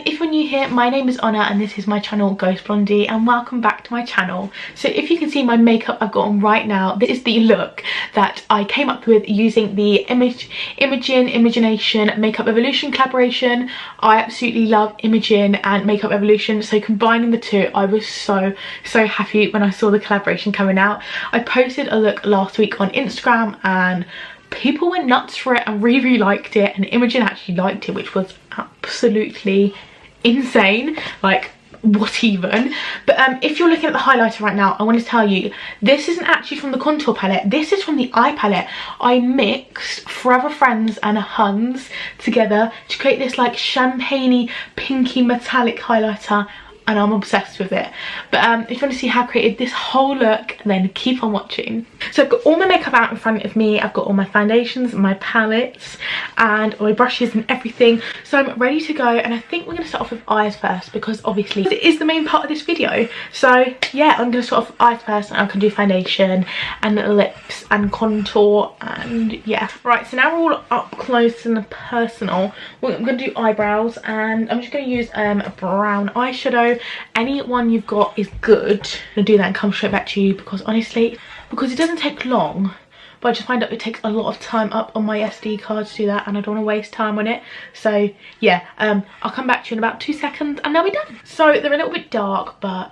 If you're new here, my name is Honor and this is my channel Ghost Blondie, and welcome back to my channel. So if you can see my makeup I've got on right now, this is the look that I came up with using the Imogenation Makeup Evolution collaboration. I absolutely love Imogen and Makeup Evolution, so combining the two, I was so happy when I saw the collaboration coming out. I posted a look last week on Instagram and people went nuts for it and really liked it, and Imogen actually liked it, which was absolutely insane. Like, what even? But if you're looking at the highlighter right now, I want to tell you, this isn't actually from the contour palette, this is from the eye palette. I mixed Forever Friends and HUNS together to create this like champagne-y pinky metallic highlighter, and I'm obsessed with it. But if you want to see how I created this whole look, then keep on watching. So I've got all my makeup out in front of me. I've got all my foundations, my palettes and my brushes and everything, so I'm ready to go. And I think we're going to start off with eyes first, because obviously it is the main part of this video. So yeah, I'm going to start off with eyes first, and I can do foundation and lips and contour, and yeah. Right, so now we're all up close and personal. I'm going to do eyebrows, and I'm just going to use a brown eyeshadow. Any one you've got is good. I'm gonna do that and come straight back to you, because honestly, because it doesn't take long, but I just find out it takes a lot of time up on my SD card to do that, and I don't want to waste time on it. So yeah, I'll come back to you in about 2 seconds and they'll be done. So they're a little bit dark, but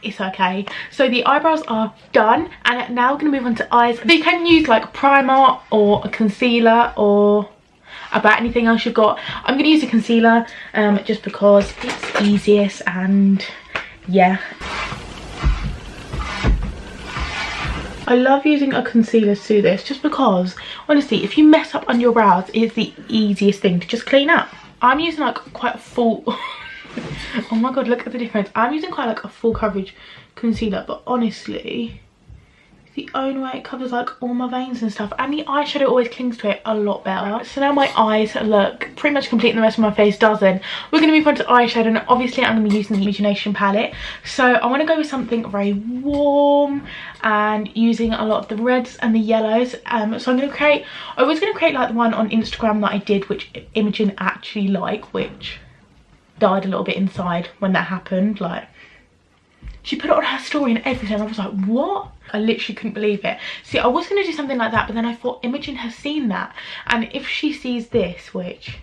it's okay. So the eyebrows are done, and now we're gonna move on to eyes. So you can use like primer or a concealer or about anything else you've got. I'm going to use a concealer just because it's easiest, and yeah. I love using a concealer to do this, just because honestly, if you mess up on your brows, it's the easiest thing to just clean up. I'm using like quite a full oh my god, look at the difference. I'm using quite like a full coverage concealer, but honestly the only way it covers like all my veins and stuff, and the eyeshadow always clings to it a lot better. So now my eyes look pretty much complete and the rest of my face doesn't. We're going to move on to eyeshadow, and obviously I'm going to be using the Imogenation palette. So I want to go with something very warm and using a lot of the reds and the yellows. So I'm going to create, I was going to create like the one on Instagram that I did, which Imogen actually liked, which died a little bit inside when that happened. Like, she put it on her story and everything. I was like, what? I literally couldn't believe it. See, I was going to do something like that, but then I thought Imogen has seen that, and if she sees this, which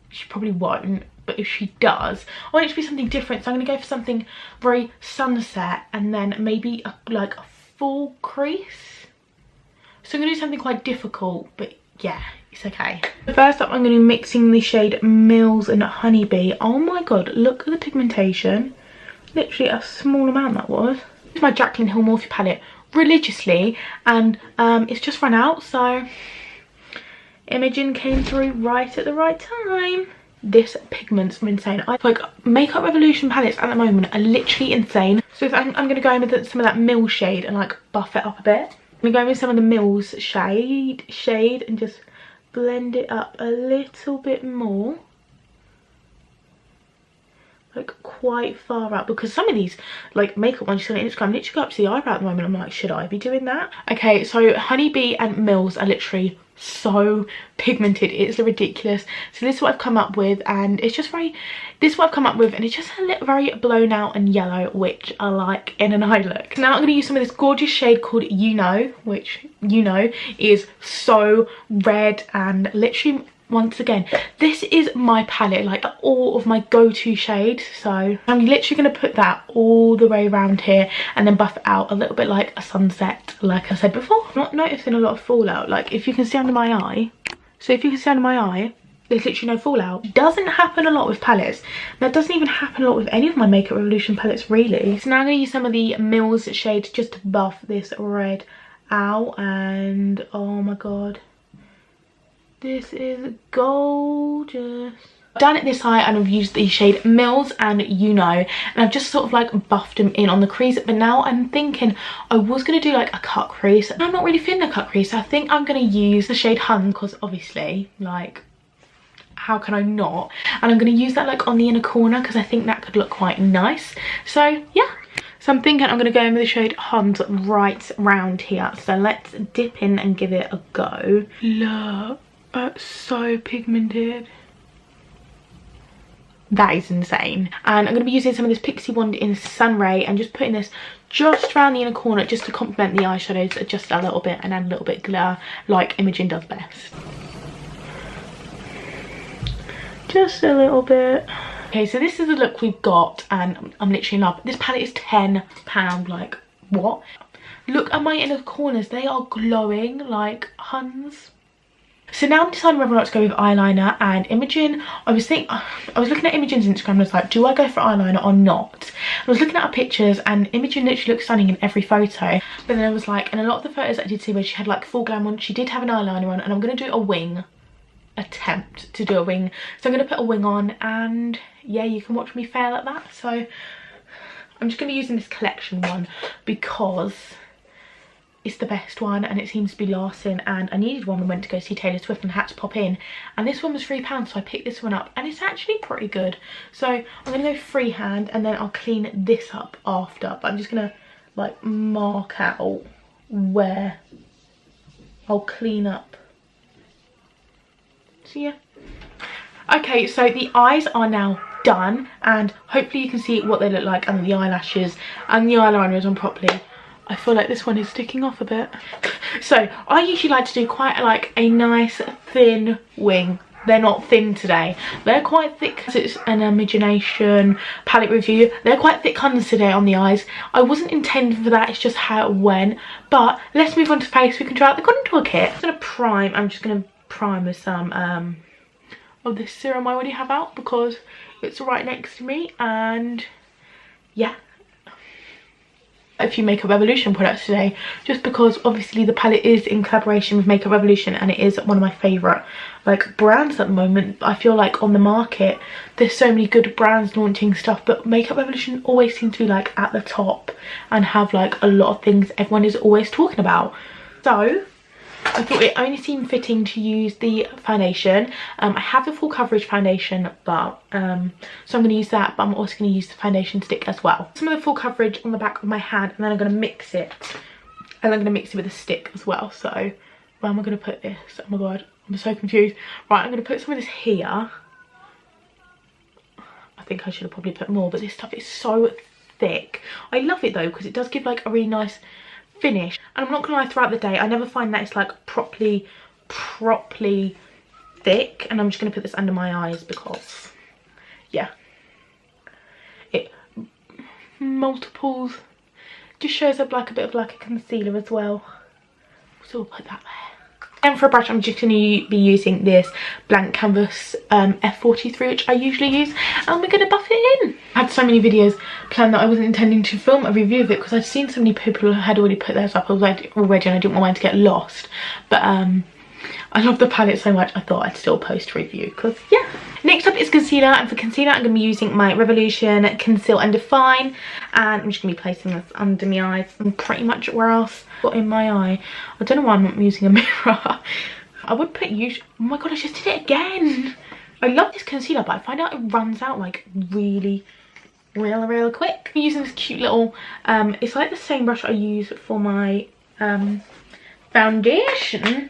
she probably won't, but if she does, I want it to be something different. So I'm going to go for something very sunset, and then maybe like a full crease. So I'm going to do something quite difficult, but yeah, it's okay. First up, I'm going to be mixing the shade Mills and Honeybee. Oh my god, look at the pigmentation. Literally a small amount that was. This is my Jaclyn Hill Morphe palette religiously, and it's just run out, so Imogen came through right at the right time. This pigment's insane. I like Makeup Revolution palettes at the moment are literally insane. So I'm going to go in with some of that Mills shade and like buff it up a bit. I'm going to go in with some of the Mills shade and just blend it up a little bit more. Like quite far up, because some of these like makeup ones you see on Instagram literally go up to the eyebrow at the moment. I'm like, should I be doing that? Okay, so Honeybee and Mills are literally so pigmented, it's ridiculous. So this is what I've come up with, and it's just very, this is what I've come up with, and it's just a little very blown out and yellow, which I like in an eye look. Now I'm going to use some of this gorgeous shade called You Know, which you know is so red, and literally, once again, this is my palette, like all of my go-to shades. So I'm literally going to put that all the way around here and then buff it out a little bit like a sunset, like I said before. I'm not noticing a lot of fallout. Like, if you can see under my eye, so if you can see under my eye, there's literally no fallout. Doesn't happen a lot with palettes. That doesn't even happen a lot with any of my Makeup Revolution palettes, really. So now I'm going to use some of the Mills shades just to buff this red out, and oh my god, this is gorgeous. Done at this eye, and I've used the shade Mills and You Know, and I've just sort of like buffed them in on the crease. But now I'm thinking I was going to do like a cut crease, and I'm not really feeling a cut crease, so I think I'm going to use the shade HUNS, because obviously, like, how can I not? And I'm going to use that like on the inner corner, because I think that could look quite nice. So yeah, so I'm thinking I'm going to go in with the shade HUNS right round here. So let's dip in and give it a go. Look, that's so pigmented. That is insane. And I'm going to be using some of this Pixie Wand in Sunray, and just putting this just around the inner corner just to complement the eyeshadows just a little bit, and add a little bit of glitter like Imogen does best. Just a little bit. Okay, so this is the look we've got, and I'm literally in love. This palette is £10, like what? Look at my inner corners, they are glowing like HUNS. So now I'm deciding whether or not to go with eyeliner. And Imogen, I was looking at Imogen's Instagram and I was like, do I go for eyeliner or not? I was looking at her pictures, and Imogen literally looks stunning in every photo. But then I was like, in a lot of the photos I did see where she had like full glam on, she did have an eyeliner on, and I'm going to do a wing. Attempt to do a wing. So I'm going to put a wing on, and yeah, you can watch me fail at that. So I'm just going to be using this collection one because it's the best one and it seems to be lasting, and I needed one when I went to go see Taylor Swift and had to pop in, and this one was £3, so I picked this one up, and it's actually pretty good. So I'm going to go freehand, and then I'll clean this up after, but I'm just going to like mark out where I'll clean up. So yeah. Okay, so the eyes are now done, and hopefully you can see what they look like under the eyelashes, and the eyeliner is on properly. I feel like this one is sticking off a bit. So I usually like to do quite like a nice thin wing. They're not thin today, they're quite thick. It's an Imogenation palette review. They're quite thick HUNS today on the eyes. I wasn't intending for that, it's just how it went. But let's move on to face. We can try out the contour kit. I'm gonna prime. I'm just gonna prime with some of this serum I already have out, because it's right next to me. And yeah, a few Makeup Revolution products today, just because obviously the palette is in collaboration with Makeup Revolution, and it is one of my favourite like brands at the moment. I feel like on the market there's so many good brands launching stuff, but Makeup Revolution always seems to be like at the top and have like a lot of things everyone is always talking about. So I thought it only seemed fitting to use the foundation. I have the full coverage foundation, but so I'm going to use that, but I'm also going to use the foundation stick as well. Some of the full coverage on the back of my hand, and then I'm going to mix it, and I'm going to mix it with a stick as well. So where am I going to put this? Oh my god, I'm so confused. Right, I'm going to put some of this here. I think I should have probably put more, but this stuff is so thick. I love it though, because it does give like a really nice finish. And I'm not gonna lie, throughout the day I never find that it's like properly thick. And I'm just gonna put this under my eyes because yeah, it multiples, just shows up like a bit of like a concealer as well. So we'll put that there. And for a brush, I'm just going to be using this blank canvas F43, which I usually use, and we're going to buff it in. I had so many videos planned that I wasn't intending to film a review of it, because I'd seen so many people who had already put theirs up already, and I didn't want mine to get lost. But I love the palette so much, I thought I'd still post a review, because yeah. Next up is concealer, and for concealer I'm going to be using my Revolution Conceal and Define, and I'm just going to be placing this under my eyes and pretty much where else got in my eye. I don't know why I'm not using a mirror. I would put oh my god, I just did it again. I love this concealer, but I find out it runs out like really quick. I'm using this cute little it's like the same brush I use for my foundation,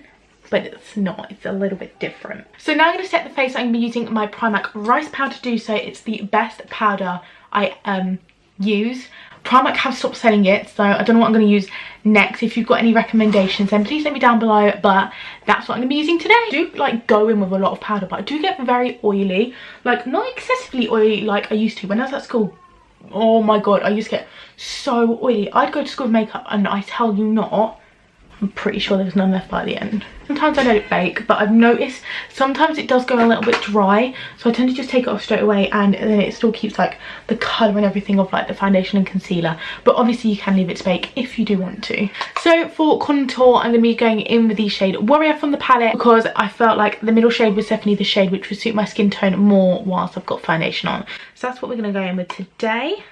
but it's not, it's a little bit different. So now I'm going to set the face. I'm going to be using my Primark Rice Powder to do so. It's the best powder I use. Primark have stopped selling it, so I don't know what I'm going to use next. If you've got any recommendations, then please let me down below, but that's what I'm going to be using today. I do like go in with a lot of powder, but I do get very oily, like not excessively oily like I used to. When I was at school, oh my god, I used to get so oily. I'd go to school with makeup and I tell you not, I'm pretty sure there was none left by the end. Sometimes I don't bake, but I've noticed sometimes it does go a little bit dry, so I tend to just take it off straight away, and then it still keeps like the colour and everything of like the foundation and concealer. But obviously you can leave it to bake if you do want to. So for contour, I'm going to be going in with the shade Warrior from the palette, because I felt like the middle shade was definitely the shade which would suit my skin tone more whilst I've got foundation on. So that's what we're going to go in with today.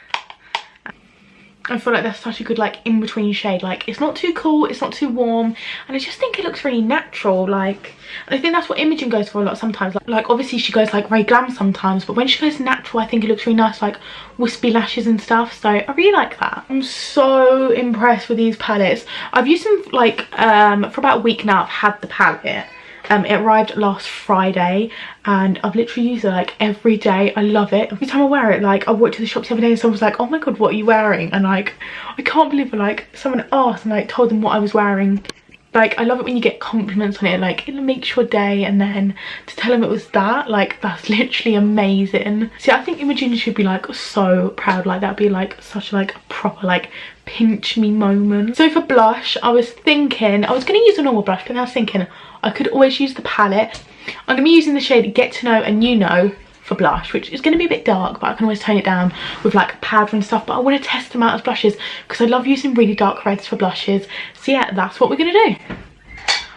I feel like that's such a good like in between shade. Like it's not too cool, it's not too warm, and I just think it looks really natural. Like, and I think that's what Imogen goes for a lot sometimes. Like obviously she goes like very glam sometimes, but when she goes natural I think it looks really nice, like wispy lashes and stuff. So I really like that. I'm so impressed with these palettes. I've used them like for about a week now. I've had the palette. It arrived last Friday and I've literally used it like every day. I love it. Every time I wear it, like I walked to the shops the other day and someone was like, oh my god, what are you wearing? And like I can't believe it, like someone asked and I told them what I was wearing. Like I love it when you get compliments on it, like it makes your day, and then to tell them it was that, like that's literally amazing. See, I think Imogen should be like so proud. Like that'd be like such like a proper like pinch me moment. So for blush, I was thinking I was going to use a normal blush, but then I was thinking I could always use the palette. I'm going to be using the shade Get to Know and You Know for blush, which is going to be a bit dark, but I can always tone it down with like powder and stuff. But I want to test them out as blushes because I love using really dark reds for blushes. So yeah, that's what we're going to do.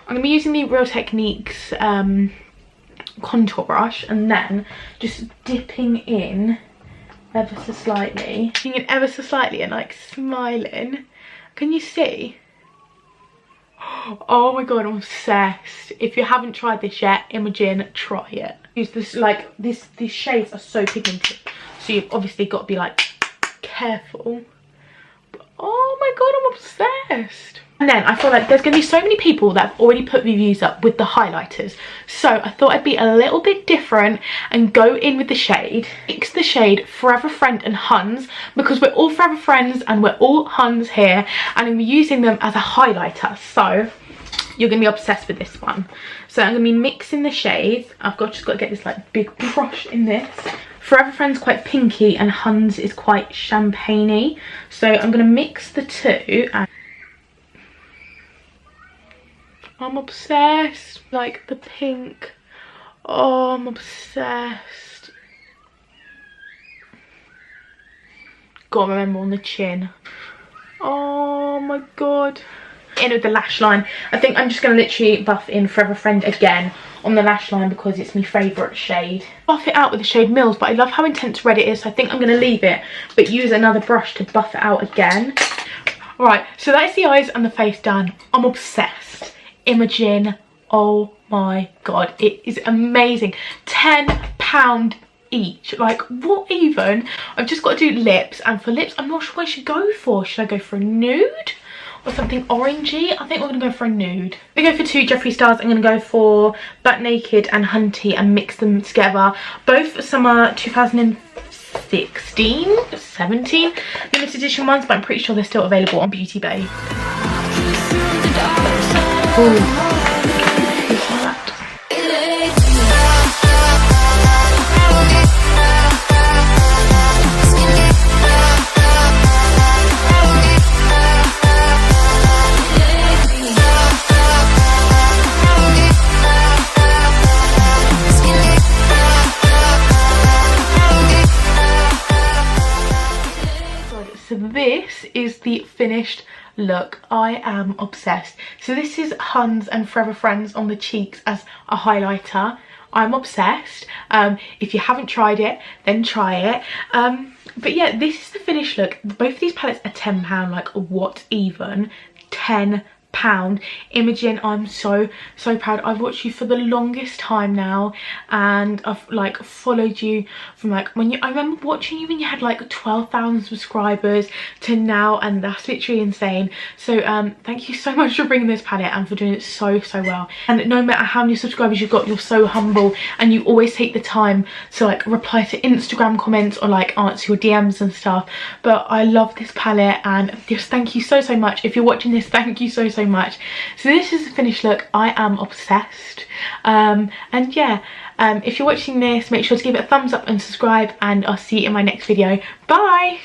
I'm going to be using the Real Techniques contour brush, and then just dipping in ever so slightly. Dipping in ever so slightly and like smiling. Can you see? Oh my god, I'm obsessed. If you haven't tried this yet, Imogen, try it. Use this, like these shades are so pigmented, so you've obviously got to be like careful. But, oh my god, I'm obsessed. And then I feel like there's going to be so many people that have already put reviews up with the highlighters, so I thought I'd be a little bit different and go in with the shade. Mix the shade Forever Friend and Huns, because we're all Forever Friends and we're all Huns here, and I'm using them as a highlighter, so you're going to be obsessed with this one. So I'm going to be mixing the shades. Just got to get this like big brush in this. Forever Friend's quite pinky and Huns is quite champagne-y, so I'm going to mix the two. And I'm obsessed. Like the pink. Oh, I'm obsessed. Gotta remember on the chin. Oh my god. In with the lash line. I think I'm just going to literally buff in Forever Friend again on the lash line because it's my favourite shade. Buff it out with the shade Mills, but I love how intense red it is, so I think I'm going to leave it but use another brush to buff it out again. Alright, so that's the eyes and the face done. I'm obsessed. Imogen, oh my god, it is amazing. £10 each. Like what even? I've just got to do lips, and for lips I'm not sure what I should go for. Should I go for a nude or something orangey? I think we're going to go for a nude. We go for two Jeffree Stars. I'm going to go for Butt Naked and Hunty and mix them together. Both summer 2016, 17 limited edition ones, but I'm pretty sure they're still available on Beauty Bay. Ooh. So this is the finished look. I am obsessed. So this is Huns and Forever Friends on the cheeks as a highlighter. I'm obsessed. If you haven't tried it, then try it. But yeah, this is the finished look. Both of these palettes are £10. Like what even? £10. Imogen, I'm so proud. I've watched you for the longest time now, and I've like followed you from like when I remember watching you when you had like 12,000 subscribers to now, and that's literally insane. So thank you so much for bringing this palette and for doing it so well. And no matter how many subscribers you've got, you're so humble and you always take the time to like reply to Instagram comments or like answer your DMs and stuff. But I love this palette, and just thank you so much. If you're watching this, thank you so much. So this is the finished look. I am obsessed. And yeah, if you're watching this, make sure to give it a thumbs up and subscribe, and I'll see you in my next video. Bye.